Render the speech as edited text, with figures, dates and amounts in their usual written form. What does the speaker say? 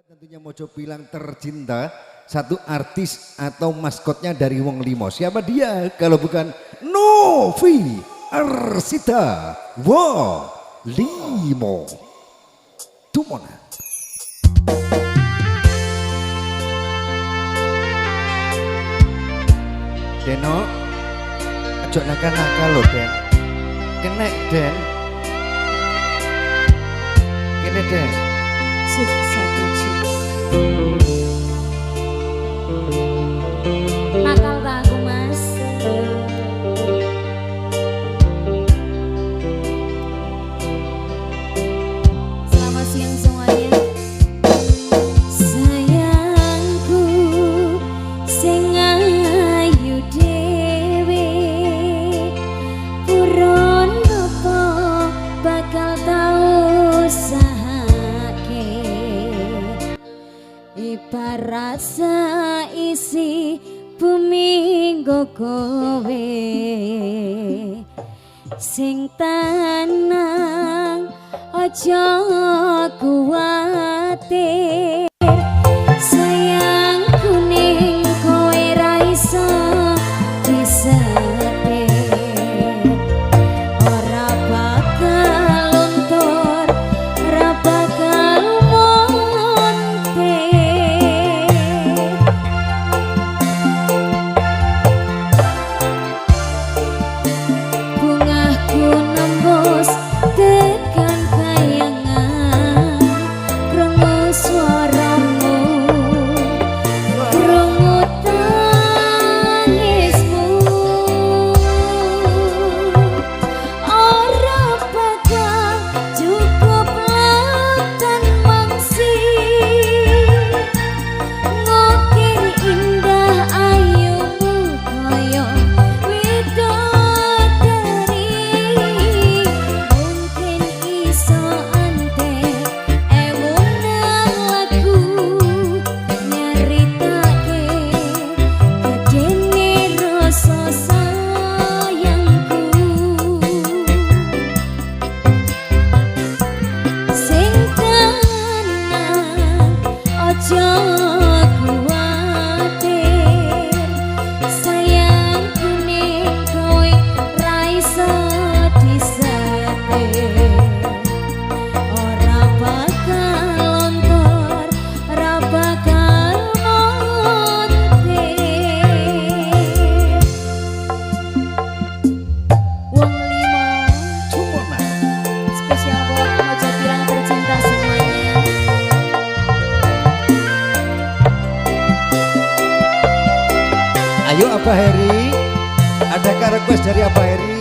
Tentunya Mojo Pilang tercinta, satu artis atau maskotnya dari Wong Limo. Siapa dia kalau bukan Novi Arsita Wong Limo. Tumona. Deno, aja nakal-nakal lho, Den. Kenek, Den. Kene, Den. Nakal tak aku, Mas. Selamat siang semuanya. Sayangku sing ayu dhewe, purun apa bakal tau sahake. Ibarat saisi bumi nggo kowe sing tenang aja kuwatir. Sayangku ning kowe ra iso disetir, ora bakal luntur, ora bakal montir. Bungahku nembus tekan kayangan, krungu swaramu, krungu tangismu. Ora bakal cukup lautan mangsi ngukir indah ayumu kaya widodari. Mungkin iso antek ewunan lagu nyaritake gedene rasa sayangku. Sing tenang aja kuwatir, sayangku ning kowe ra iso disetir, ora bakal lontor, ora bakal montir. Wong Limo, Tumona. spesial buat Mojo Pilang tercinta semuanya. Ayo Abah Heri, adakah request dari Abah Heri?